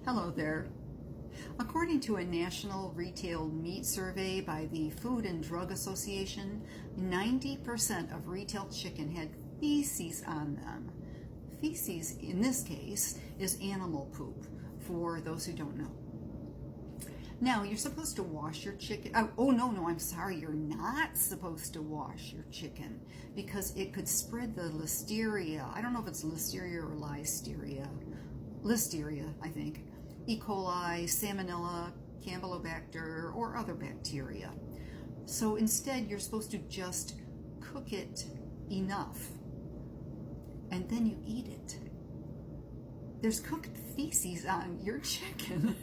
Hello there. According to a national retail meat survey by the Food and Drug Association, 90% of retail chicken had feces on them. Feces, in this case, is animal poop, for those who don't know. Now, you're supposed to wash your chicken. No, I'm sorry. You're not supposed to wash your chicken because it could spread the listeria. I don't know if it's listeria or listeria. Listeria, I think. E. coli, salmonella, campylobacter, or other bacteria. So instead, you're supposed to just cook it enough, and then you eat it. There's cooked feces on your chicken.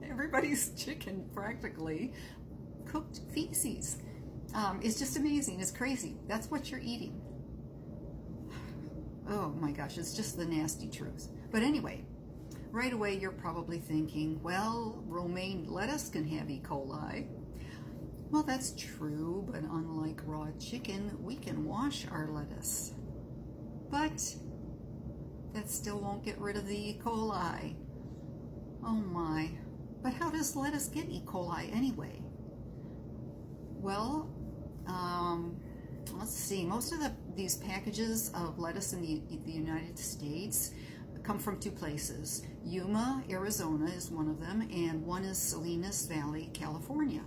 Everybody's chicken, practically, cooked feces. It's just amazing. It's crazy. That's what you're eating. Oh my gosh, it's just the nasty truth. But anyway, right away you're probably thinking, well, romaine lettuce can have E. coli. Well, that's true, but unlike raw chicken, we can wash our lettuce. But that still won't get rid of the E. coli. Oh my. But how does lettuce get E. coli anyway? Well, let's see. Most of these packages of lettuce in the United States come from two places. Yuma, Arizona is one of them, and one is Salinas Valley, California.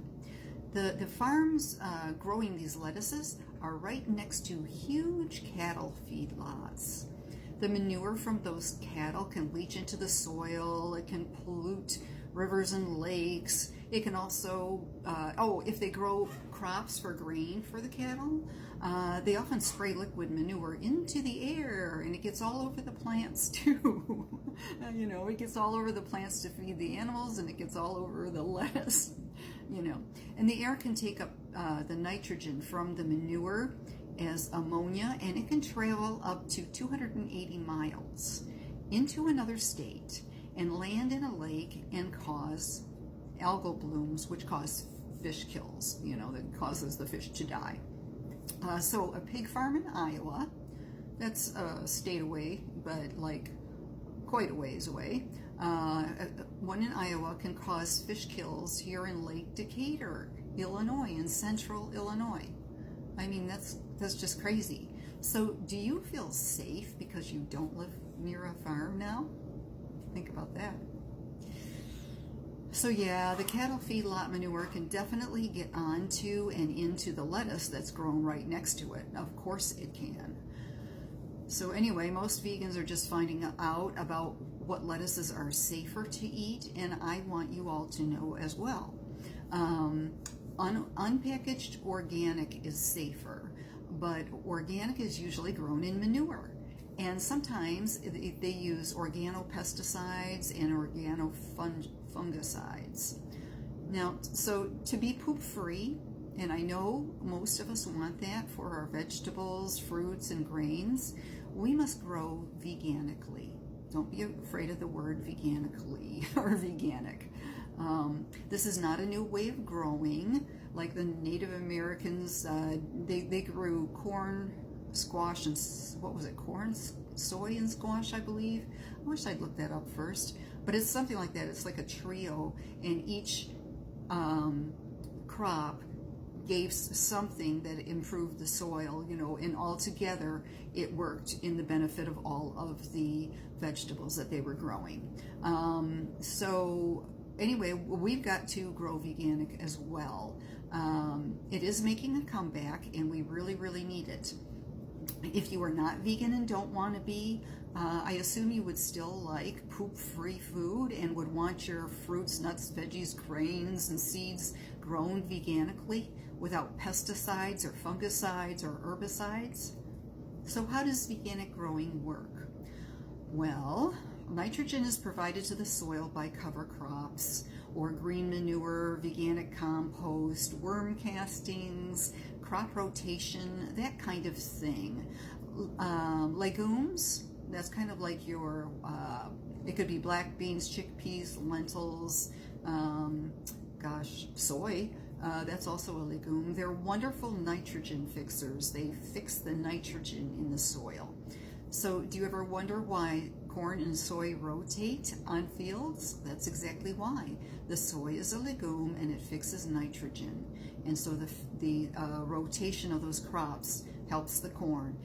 The farms growing these lettuces are right next to huge cattle feedlots. The manure from those cattle can leach into the soil. It can pollute rivers and lakes. It can also, if they grow crops for grain for the cattle, they often spray liquid manure into the air, and it gets all over the plants too. It gets all over the plants to feed the animals, and it gets all over the lettuce, And the air can take up the nitrogen from the manure as ammonia, and it can travel up to 280 miles into another state and land in a lake and cause algal blooms, which cause fish kills, that causes the fish to die. So a pig farm in Iowa, that's a state away, but like quite a ways away, one in Iowa can cause fish kills here in Lake Decatur, Illinois, in central Illinois. I mean, that's just crazy. So do you feel safe because you don't live near a farm now? Think about that. So yeah, the cattle feedlot manure can definitely get onto and into the lettuce that's grown right next to it. Of course it can. So anyway, most vegans are just finding out about what lettuces are safer to eat, and I want you all to know as well. Unpackaged organic is safer, but organic is usually grown in manure. And sometimes they use organopesticides and organofungicides. Now, so to be poop-free, and I know most of us want that for our vegetables, fruits, and grains, we must grow veganically. Don't be afraid of the word veganically or veganic. This is not a new way of growing. Like the Native Americans, they grew corn, squash, and corn, soy, and squash, I believe. I wish I'd looked that up first, but it's something like that. It's like a trio, and each crop gave something that improved the soil, and all together it worked in the benefit of all of the vegetables that they were growing. So anyway, we've got to grow veganic as well. It is making a comeback, and we really, really need it. If you are not vegan and don't want to be, I assume you would still like poop-free food and would want your fruits, nuts, veggies, grains, and seeds grown veganically without pesticides or fungicides or herbicides. So how does veganic growing work? Well, nitrogen is provided to the soil by cover crops or green manure, veganic compost, worm castings, crop rotation, that kind of thing. Legumes, that's kind of like your, it could be black beans, chickpeas, lentils, soy. That's also a legume. They're wonderful nitrogen fixers. They fix the nitrogen in the soil. So do you ever wonder why corn and soy rotate on fields? That's exactly why. The soy is a legume and it fixes nitrogen. And so the rotation of those crops helps the corn.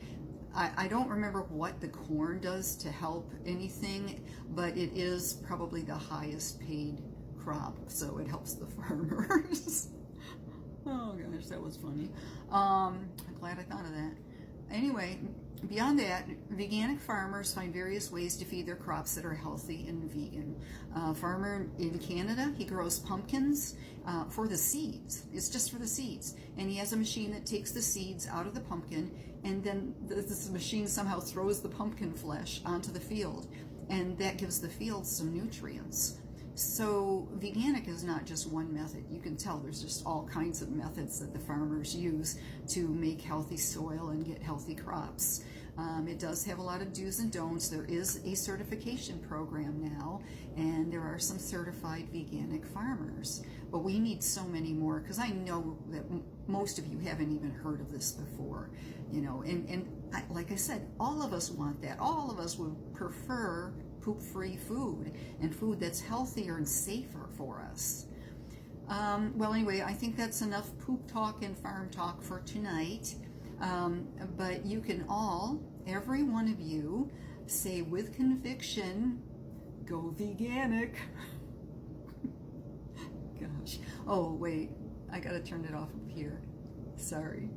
I don't remember what the corn does to help anything, but it is probably the highest paid crop, so it helps the farmers. Oh gosh, that was funny. I'm glad I thought of that. Anyway, beyond that, veganic farmers find various ways to feed their crops that are healthy and vegan. A farmer in Canada, he grows pumpkins for the seeds. It's just for the seeds. And he has a machine that takes the seeds out of the pumpkin, and then this machine somehow throws the pumpkin flesh onto the field. And that gives the field some nutrients. So veganic is not just one method. You can tell there's just all kinds of methods that the farmers use to make healthy soil and get healthy crops. It does have a lot of do's and don'ts. There is a certification program now, and there are some certified veganic farmers. But we need so many more, because I know that most of you haven't even heard of this before. You know, like I said, all of us want that. All of us would prefer poop-free food and food that's healthier and safer for us. Well, anyway, I think that's enough poop talk and farm talk for tonight. But you can all, every one of you, say with conviction, go veganic. Gosh. Oh, wait, I gotta turn it off here. Sorry.